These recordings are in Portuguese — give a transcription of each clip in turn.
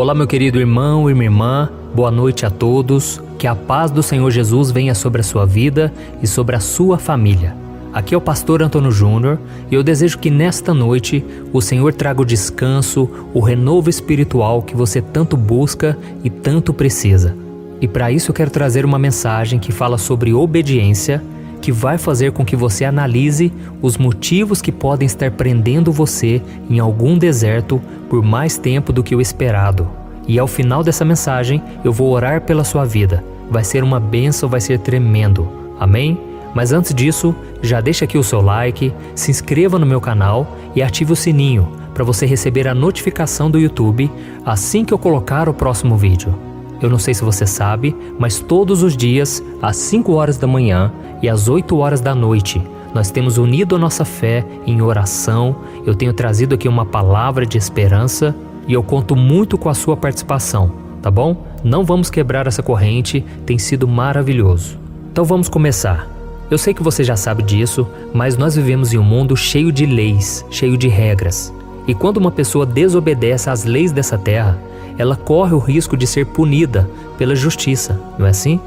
Olá, meu querido irmão e minha irmã, boa noite a todos, que a paz do Senhor Jesus venha sobre a sua vida e sobre a sua família. Aqui é o pastor Antônio Júnior e eu desejo que nesta noite o Senhor traga o descanso, o renovo espiritual que você tanto busca e tanto precisa. E para isso eu quero trazer uma mensagem que fala sobre obediência, que vai fazer com que você analise os motivos que podem estar prendendo você em algum deserto por mais tempo do que o esperado. E ao final dessa mensagem, eu vou orar pela sua vida. Vai ser uma bênção, vai ser tremendo. Amém? Mas antes disso, já deixa aqui o seu like, se inscreva no meu canal e ative o sininho para você receber a notificação do YouTube assim que eu colocar o próximo vídeo. Eu não sei se você sabe, mas todos os dias, às 5 horas da manhã e às 8 horas da noite, nós temos unido a nossa fé em oração. Eu tenho trazido aqui uma palavra de esperança e eu conto muito com a sua participação, tá bom? Não vamos quebrar essa corrente, tem sido maravilhoso. Então vamos começar. Eu sei que você já sabe disso, mas nós vivemos em um mundo cheio de leis, cheio de regras. E quando uma pessoa desobedece às leis dessa terra, ela corre o risco de ser punida pela justiça, não é assim?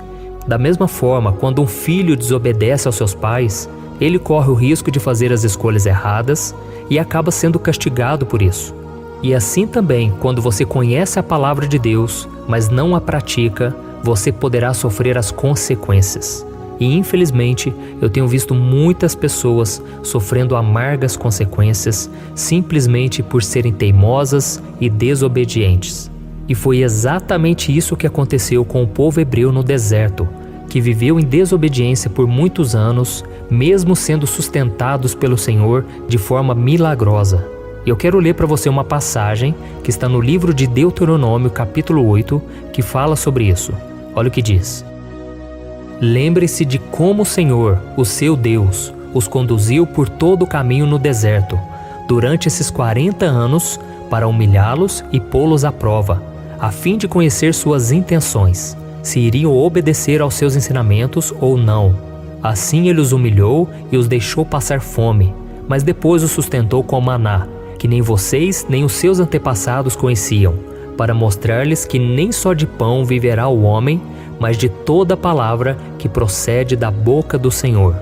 Da mesma forma, quando um filho desobedece aos seus pais, ele corre o risco de fazer as escolhas erradas e acaba sendo castigado por isso. E assim também, quando você conhece a palavra de Deus, mas não a pratica, você poderá sofrer as consequências. E infelizmente, eu tenho visto muitas pessoas sofrendo amargas consequências simplesmente por serem teimosas e desobedientes. E foi exatamente isso que aconteceu com o povo hebreu no deserto, que viveu em desobediência por muitos anos, mesmo sendo sustentados pelo Senhor de forma milagrosa. Eu quero ler para você uma passagem que está no livro de Deuteronômio, capítulo 8, que fala sobre isso. Olha o que diz. Lembre-se de como o Senhor, o seu Deus, os conduziu por todo o caminho no deserto, durante esses 40 anos, para humilhá-los e pô-los à prova, a fim de conhecer suas intenções, se iriam obedecer aos seus ensinamentos ou não. Assim ele os humilhou e os deixou passar fome, mas depois os sustentou com maná, que nem vocês nem os seus antepassados conheciam, para mostrar-lhes que nem só de pão viverá o homem, mas de toda palavra que procede da boca do Senhor.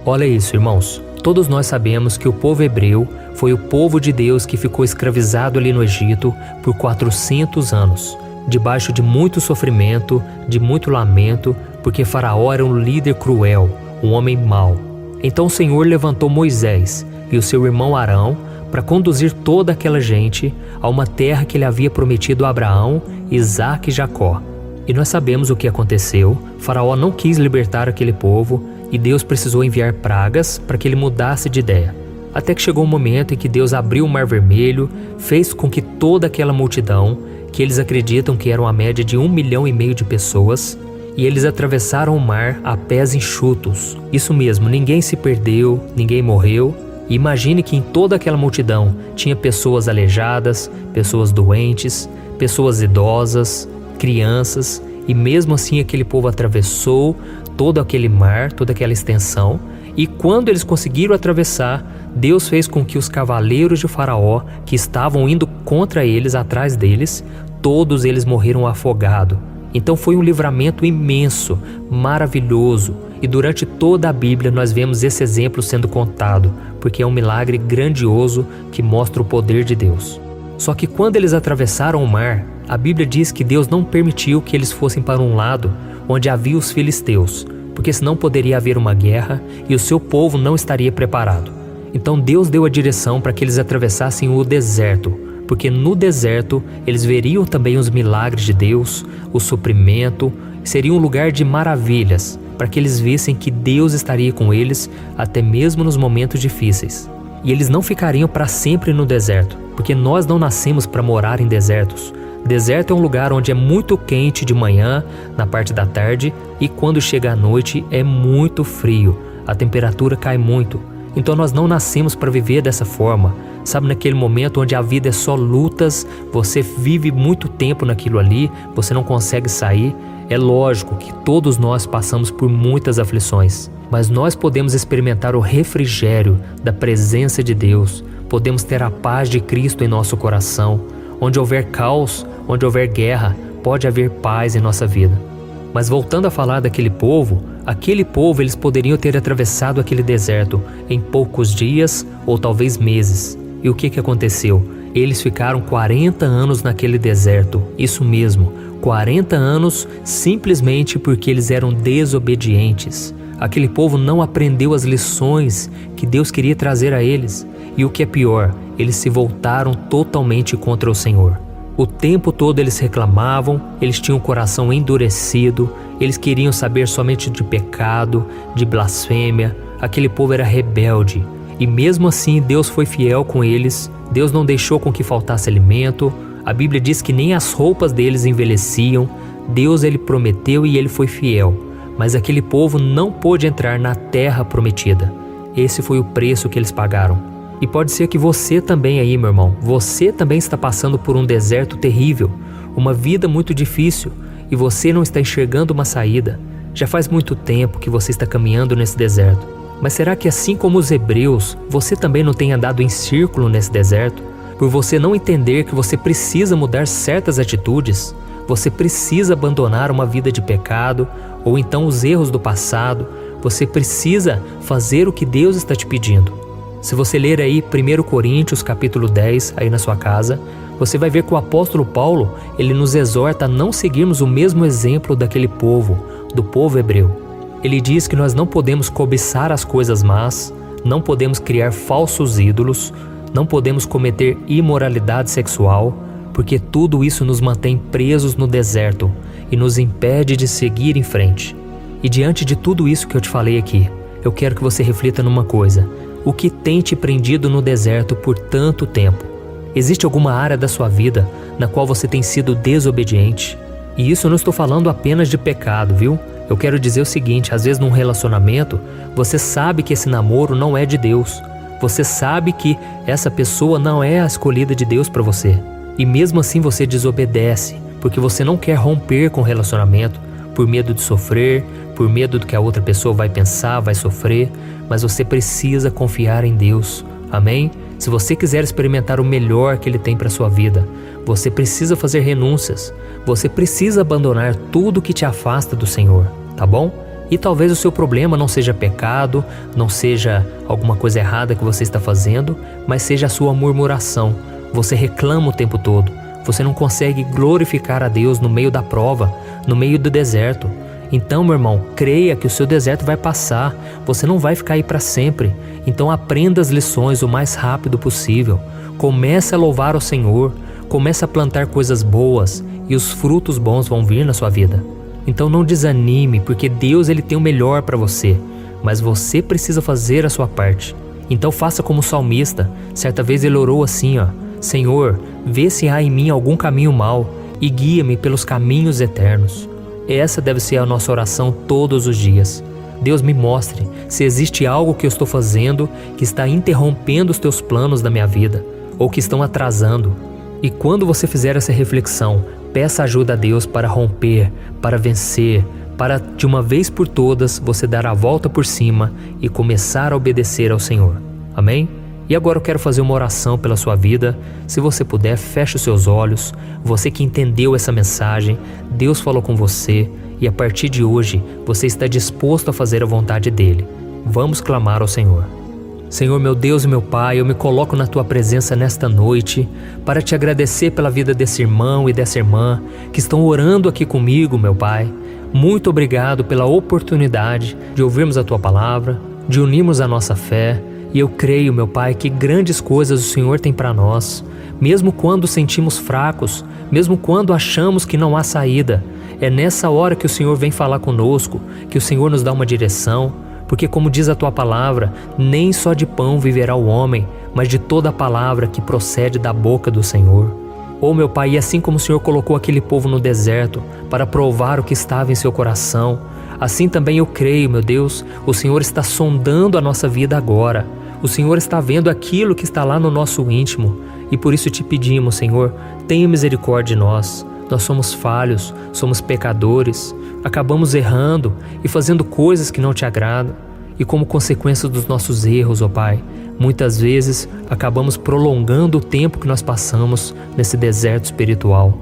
Olha isso, irmãos. Todos nós sabemos que o povo hebreu foi o povo de Deus que ficou escravizado ali no Egito por 400 anos, debaixo de muito sofrimento, de muito lamento, porque Faraó era um líder cruel, um homem mau. Então o Senhor levantou Moisés e o seu irmão Arão para conduzir toda aquela gente a uma terra que ele havia prometido a Abraão, Isaque e Jacó. E nós sabemos o que aconteceu. Faraó não quis libertar aquele povo e Deus precisou enviar pragas para que ele mudasse de ideia. Até que chegou um momento em que Deus abriu o Mar Vermelho, fez com que toda aquela multidão, que eles acreditam que era uma média de 1,5 milhão de pessoas, e eles atravessaram o mar a pés enxutos. Isso mesmo, ninguém se perdeu, ninguém morreu. E imagine que em toda aquela multidão tinha pessoas aleijadas, pessoas doentes, pessoas idosas, crianças, e mesmo assim aquele povo atravessou todo aquele mar, toda aquela extensão, e quando eles conseguiram atravessar, Deus fez com que os cavaleiros de Faraó, que estavam indo contra eles, atrás deles, todos eles morreram afogados. Então foi um livramento imenso, maravilhoso, e durante toda a Bíblia nós vemos esse exemplo sendo contado, porque é um milagre grandioso que mostra o poder de Deus. Só que quando eles atravessaram o mar, a Bíblia diz que Deus não permitiu que eles fossem para um lado onde havia os filisteus, porque senão poderia haver uma guerra e o seu povo não estaria preparado. Então Deus deu a direção para que eles atravessassem o deserto, porque no deserto eles veriam também os milagres de Deus, o suprimento, seria um lugar de maravilhas, para que eles vissem que Deus estaria com eles até mesmo nos momentos difíceis. E eles não ficariam para sempre no deserto, porque nós não nascemos para morar em desertos. Deserto é um lugar onde é muito quente de manhã, na parte da tarde, e quando chega a noite é muito frio, a temperatura cai muito. Então nós não nascemos para viver dessa forma. Sabe, naquele momento onde a vida é só lutas, você vive muito tempo naquilo ali, você não consegue sair. É lógico que todos nós passamos por muitas aflições, mas nós podemos experimentar o refrigério da presença de Deus, podemos ter a paz de Cristo em nosso coração. Onde houver caos, onde houver guerra, pode haver paz em nossa vida. Mas voltando a falar daquele povo, eles poderiam ter atravessado aquele deserto em poucos dias ou talvez meses. E o que aconteceu? Eles ficaram 40 anos naquele deserto, isso mesmo, 40 anos simplesmente porque eles eram desobedientes. Aquele povo não aprendeu as lições que Deus queria trazer a eles. E o que é pior, eles se voltaram totalmente contra o Senhor. O tempo todo eles reclamavam, eles tinham o coração endurecido, eles queriam saber somente de pecado, de blasfêmia. Aquele povo era rebelde. E mesmo assim Deus foi fiel com eles, Deus não deixou com que faltasse alimento. A Bíblia diz que nem as roupas deles envelheciam. Deus ele prometeu e ele foi fiel. Mas aquele povo não pôde entrar na terra prometida. Esse foi o preço que eles pagaram. E pode ser que você também aí, meu irmão, você também está passando por um deserto terrível, uma vida muito difícil, e você não está enxergando uma saída. Já faz muito tempo que você está caminhando nesse deserto. Mas será que assim como os hebreus, você também não tem andado em círculo nesse deserto? Por você não entender que você precisa mudar certas atitudes, você precisa abandonar uma vida de pecado, ou então os erros do passado, você precisa fazer o que Deus está te pedindo. Se você ler aí 1 Coríntios capítulo 10 aí na sua casa, você vai ver que o apóstolo Paulo, ele nos exorta a não seguirmos o mesmo exemplo daquele povo, do povo hebreu. Ele diz que nós não podemos cobiçar as coisas más, não podemos criar falsos ídolos, não podemos cometer imoralidade sexual, porque tudo isso nos mantém presos no deserto e nos impede de seguir em frente. E diante de tudo isso que eu te falei aqui, eu quero que você reflita numa coisa. O que tem te prendido no deserto por tanto tempo? Existe alguma área da sua vida na qual você tem sido desobediente? E isso eu não estou falando apenas de pecado, viu? Eu quero dizer o seguinte, às vezes num relacionamento, você sabe que esse namoro não é de Deus. Você sabe que essa pessoa não é a escolhida de Deus para você. E mesmo assim você desobedece, porque você não quer romper com o relacionamento, por medo de sofrer, por medo do que a outra pessoa vai pensar, vai sofrer, mas você precisa confiar em Deus, amém? Se você quiser experimentar o melhor que Ele tem para a sua vida, você precisa fazer renúncias, você precisa abandonar tudo que te afasta do Senhor, tá bom? E talvez o seu problema não seja pecado, não seja alguma coisa errada que você está fazendo, mas seja a sua murmuração. Você reclama o tempo todo, você não consegue glorificar a Deus no meio da prova, no meio do deserto. Então, meu irmão, creia que o seu deserto vai passar, você não vai ficar aí para sempre. Então aprenda as lições o mais rápido possível. Comece a louvar ao Senhor, comece a plantar coisas boas e os frutos bons vão vir na sua vida. Então não desanime, porque Deus ele tem o melhor para você, mas você precisa fazer a sua parte. Então faça como o salmista, certa vez ele orou assim, Senhor, vê se há em mim algum caminho mau e guia-me pelos caminhos eternos. Essa deve ser a nossa oração todos os dias. Deus, me mostre se existe algo que eu estou fazendo que está interrompendo os teus planos da minha vida ou que estão atrasando. E quando você fizer essa reflexão, peça ajuda a Deus para romper, para vencer, para de uma vez por todas você dar a volta por cima e começar a obedecer ao Senhor. Amém? E agora eu quero fazer uma oração pela sua vida. Se você puder, feche os seus olhos. Você que entendeu essa mensagem, Deus falou com você e a partir de hoje você está disposto a fazer a vontade dEle. Vamos clamar ao Senhor. Senhor, meu Deus e meu Pai, eu me coloco na Tua presença nesta noite para Te agradecer pela vida desse irmão e dessa irmã que estão orando aqui comigo, meu Pai. Muito obrigado pela oportunidade de ouvirmos a Tua palavra, de unirmos a nossa fé. E eu creio, meu Pai, que grandes coisas o Senhor tem para nós, mesmo quando sentimos fracos, mesmo quando achamos que não há saída. É nessa hora que o Senhor vem falar conosco, que o Senhor nos dá uma direção, porque como diz a Tua palavra, nem só de pão viverá o homem, mas de toda a palavra que procede da boca do Senhor. Oh, meu Pai, e assim como o Senhor colocou aquele povo no deserto para provar o que estava em seu coração, assim também eu creio, meu Deus, o Senhor está sondando a nossa vida agora. O Senhor está vendo aquilo que está lá no nosso íntimo e por isso te pedimos, Senhor, tenha misericórdia de nós. Nós somos falhos, somos pecadores, acabamos errando e fazendo coisas que não te agradam. E como consequência dos nossos erros, ó Pai, muitas vezes acabamos prolongando o tempo que nós passamos nesse deserto espiritual.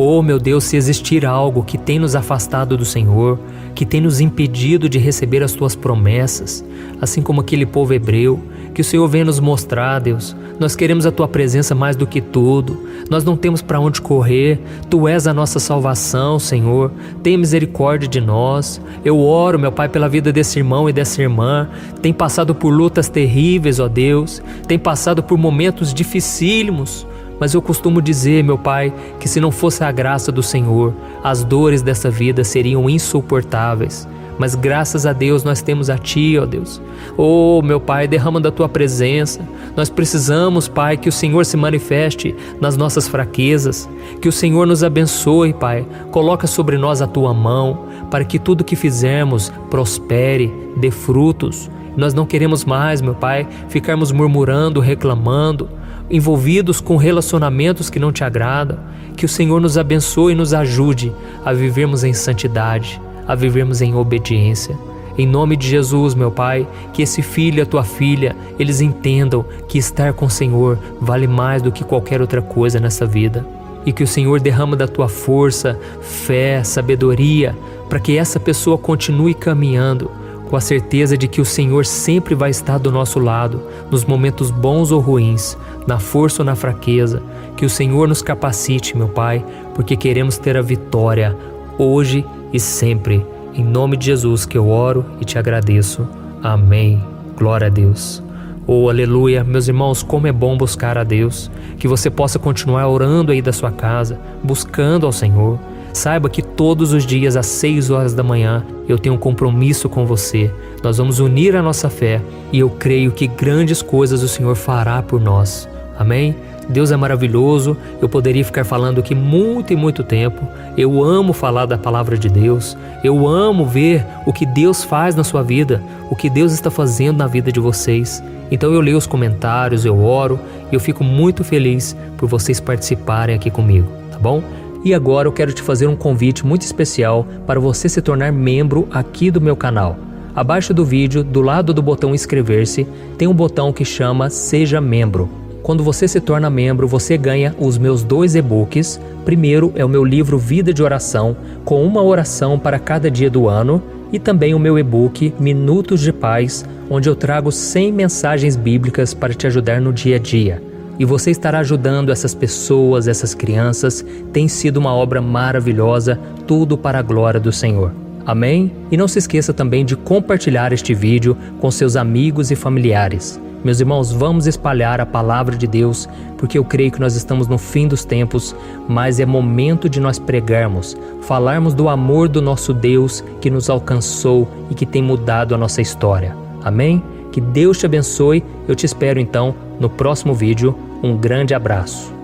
Oh, meu Deus, se existir algo que tem nos afastado do Senhor, que tem nos impedido de receber as Tuas promessas, assim como aquele povo hebreu, que o Senhor venha nos mostrar, Deus. Nós queremos a Tua presença mais do que tudo. Nós não temos para onde correr. Tu és a nossa salvação, Senhor. Tenha misericórdia de nós. Eu oro, meu Pai, pela vida desse irmão e dessa irmã. Tem passado por lutas terríveis, ó Deus. Tem passado por momentos dificílimos. Mas eu costumo dizer, meu Pai, que se não fosse a graça do Senhor, as dores dessa vida seriam insuportáveis. Mas graças a Deus nós temos a Ti, ó Deus. Oh, meu Pai, derrama da Tua presença. Nós precisamos, Pai, que o Senhor se manifeste nas nossas fraquezas. Que o Senhor nos abençoe, Pai. Coloca sobre nós a Tua mão, para que tudo que fizermos prospere, dê frutos. Nós não queremos mais, meu Pai, ficarmos murmurando, reclamando, envolvidos com relacionamentos que não Te agradam. Que o Senhor nos abençoe e nos ajude a vivermos em santidade, a vivermos em obediência. Em nome de Jesus, meu Pai, que esse filho e a Tua filha, eles entendam que estar com o Senhor vale mais do que qualquer outra coisa nessa vida. E que o Senhor derrama da Tua força, fé, sabedoria, para que essa pessoa continue caminhando com a certeza de que o Senhor sempre vai estar do nosso lado, nos momentos bons ou ruins, na força ou na fraqueza. Que o Senhor nos capacite, meu Pai, porque queremos ter a vitória hoje e sempre. Em nome de Jesus que eu oro e Te agradeço. Amém. Glória a Deus. Oh, aleluia. Meus irmãos, como é bom buscar a Deus. Que você possa continuar orando aí da sua casa, buscando ao Senhor. Saiba que todos os dias às 6 horas da manhã eu tenho um compromisso com você. Nós vamos unir a nossa fé e eu creio que grandes coisas o Senhor fará por nós. Amém? Deus é maravilhoso. Eu poderia ficar falando aqui muito e muito tempo. Eu amo falar da palavra de Deus. Eu amo ver o que Deus faz na sua vida, o que Deus está fazendo na vida de vocês. Então eu leio os comentários, eu oro e eu fico muito feliz por vocês participarem aqui comigo, tá bom? E agora eu quero te fazer um convite muito especial para você se tornar membro aqui do meu canal. Abaixo do vídeo, do lado do botão inscrever-se, tem um botão que chama Seja Membro. Quando você se torna membro, você ganha os meus 2 e-books. Primeiro é o meu livro Vida de Oração, com uma oração para cada dia do ano, e também o meu e-book Minutos de Paz, onde eu trago 100 mensagens bíblicas para te ajudar no dia a dia. E você estará ajudando essas pessoas, essas crianças. Tem sido uma obra maravilhosa, tudo para a glória do Senhor. Amém? E não se esqueça também de compartilhar este vídeo com seus amigos e familiares. Meus irmãos, vamos espalhar a palavra de Deus, porque eu creio que nós estamos no fim dos tempos, mas é momento de nós pregarmos, falarmos do amor do nosso Deus que nos alcançou e que tem mudado a nossa história. Amém? Que Deus te abençoe. Eu te espero então no próximo vídeo. Um grande abraço.